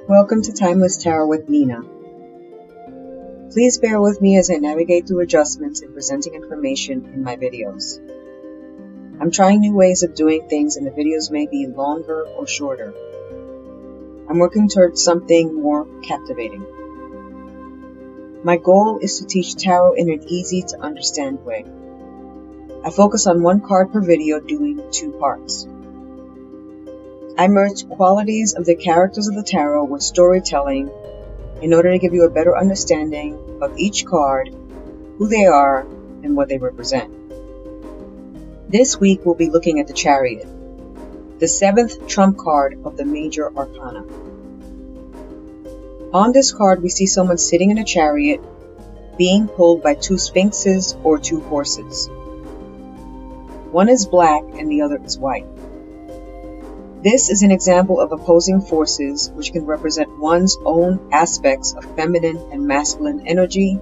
Welcome to Timeless Tarot with Nina. Please bear with me as I navigate through adjustments in presenting information in my videos. I'm trying new ways of doing things and the videos may be longer or shorter. I'm working towards something more captivating. My goal is to teach tarot in an easy to understand way. I focus on one card per video doing 2 parts. I merge qualities of the characters of the tarot with storytelling in order to give you a better understanding of each card, who they are, and what they represent. This week we'll be looking at the Chariot, the 7th trump card of the major arcana. On this card we see someone sitting in a chariot being pulled by 2 sphinxes or 2 horses. One is black and the other is white. This is an example of opposing forces which can represent one's own aspects of feminine and masculine energy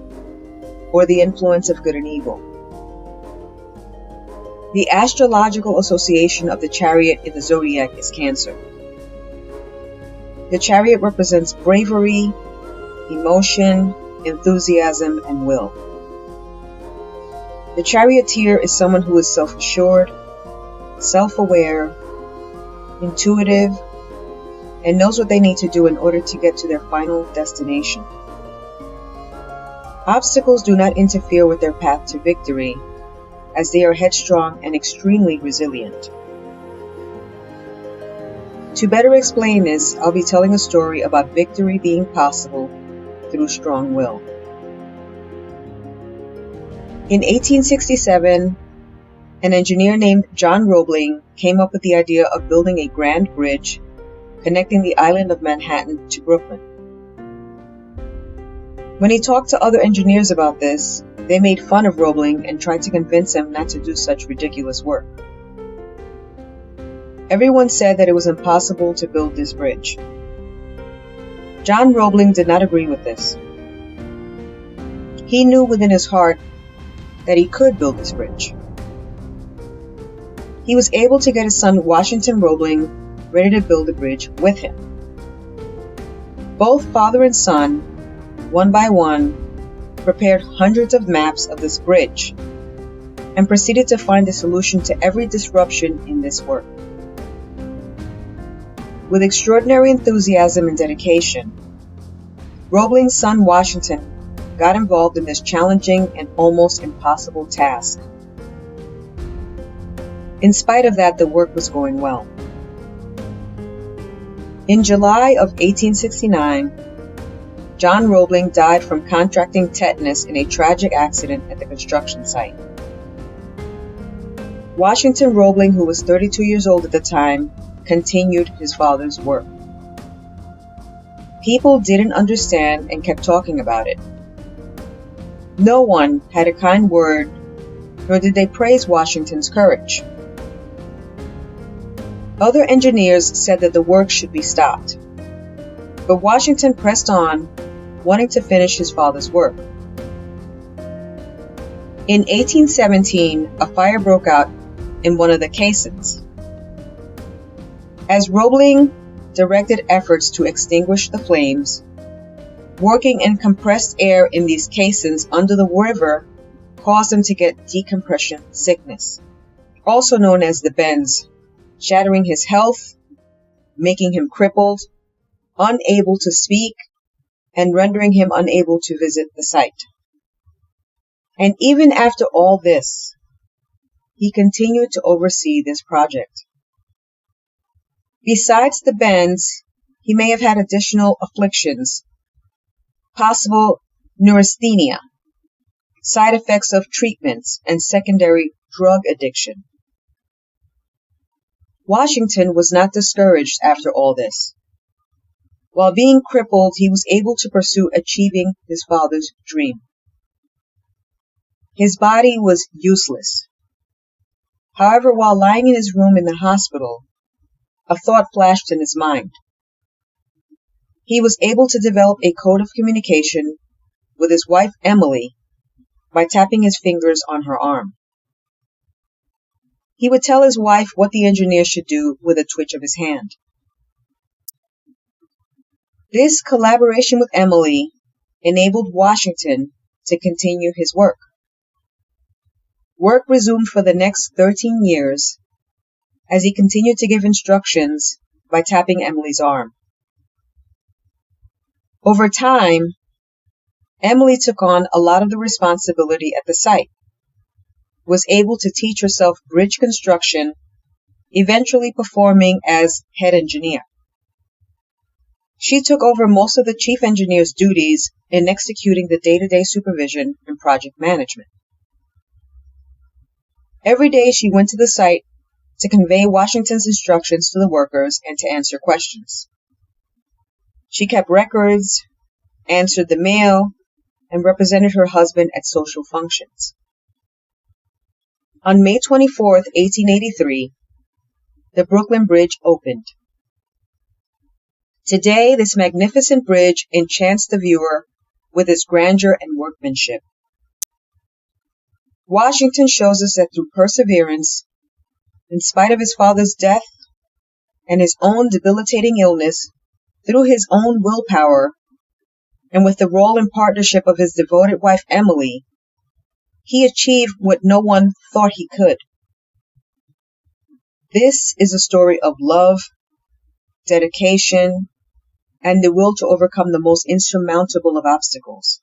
or the influence of good and evil. The astrological association of the Chariot in the zodiac is Cancer. The Chariot represents bravery, emotion, enthusiasm, and will. The charioteer is someone who is self-assured, self-aware, intuitive, and knows what they need to do in order to get to their final destination. Obstacles do not interfere with their path to victory, as they are headstrong and extremely resilient. To better explain this, I'll be telling a story about victory being possible through strong will. In 1867, an engineer named John Roebling came up with the idea of building a grand bridge connecting the island of Manhattan to Brooklyn. When he talked to other engineers about this, they made fun of Roebling and tried to convince him not to do such ridiculous work. Everyone said that it was impossible to build this bridge. John Roebling did not agree with this. He knew within his heart that he could build this bridge. He was able to get his son Washington Roebling ready to build the bridge with him. Both father and son, one by one, prepared hundreds of maps of this bridge and proceeded to find the solution to every disruption in this work. With extraordinary enthusiasm and dedication, Roebling's son Washington got involved in this challenging and almost impossible task. In spite of that, the work was going well. In July of 1869, John Roebling died from contracting tetanus in a tragic accident at the construction site. Washington Roebling, who was 32 years old at the time, continued his father's work. People didn't understand and kept talking about it. No one had a kind word, nor did they praise Washington's courage. Other engineers said that the work should be stopped, but Washington pressed on, wanting to finish his father's work. In 1817, a fire broke out in one of the caissons. As Roebling directed efforts to extinguish the flames, working in compressed air in these caissons under the river caused him to get decompression sickness, also known as the bends, shattering his health, making him crippled, unable to speak, and rendering him unable to visit the site. And even after all this, he continued to oversee this project. Besides the bends, he may have had additional afflictions, possible neurasthenia, side effects of treatments, and secondary drug addiction. Washington was not discouraged after all this. While being crippled, he was able to pursue achieving his father's dream. His body was useless. However, while lying in his room in the hospital, a thought flashed in his mind. He was able to develop a code of communication with his wife Emily by tapping his fingers on her arm. He would tell his wife what the engineer should do with a twitch of his hand. This collaboration with Emily enabled Washington to continue his work. Work resumed for the next 13 years as he continued to give instructions by tapping Emily's arm. Over time, Emily took on a lot of the responsibility at the site, was able to teach herself bridge construction, eventually performing as head engineer. She took over most of the chief engineer's duties in executing the day-to-day supervision and project management. Every day she went to the site to convey Washington's instructions to the workers and to answer questions. She kept records, answered the mail, and represented her husband at social functions. On May 24, 1883, the Brooklyn Bridge opened. Today, this magnificent bridge enchants the viewer with its grandeur and workmanship. Washington shows us that through perseverance, in spite of his father's death and his own debilitating illness, through his own willpower, and with the role and partnership of his devoted wife Emily, he achieved what no one thought he could. This is a story of love, dedication, and the will to overcome the most insurmountable of obstacles.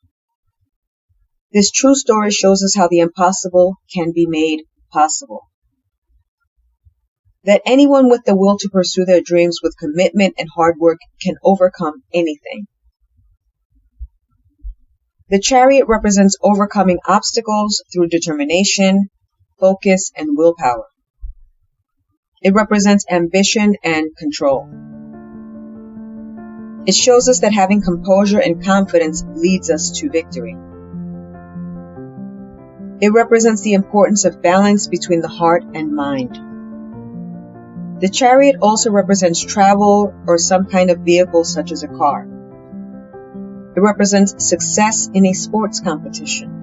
This true story shows us how the impossible can be made possible. That anyone with the will to pursue their dreams with commitment and hard work can overcome anything. The Chariot represents overcoming obstacles through determination, focus, and willpower. It represents ambition and control. It shows us that having composure and confidence leads us to victory. It represents the importance of balance between the heart and mind. The Chariot also represents travel or some kind of vehicle such as a car. It represents success in a sports competition.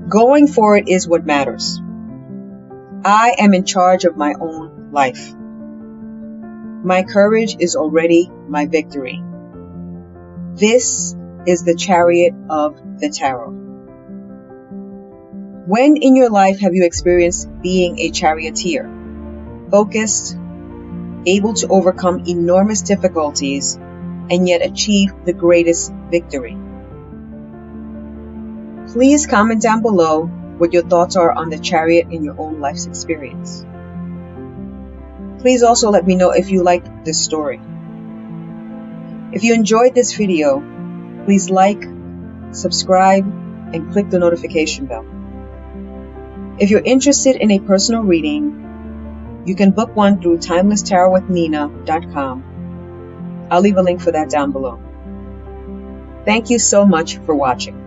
Going for it is what matters. I am in charge of my own life. My courage is already my victory. This is the Chariot of the Tarot. When in your life have you experienced being a charioteer? Focused, able to overcome enormous difficulties, and yet achieve the greatest victory? Please comment down below what your thoughts are on the Chariot in your own life's experience. Please also let me know if you liked this story. If you enjoyed this video, please like, subscribe, and click the notification bell. If you're interested in a personal reading, you can book one through TimelessTarotWithNina.com. I'll leave a link for that down below. Thank you so much for watching.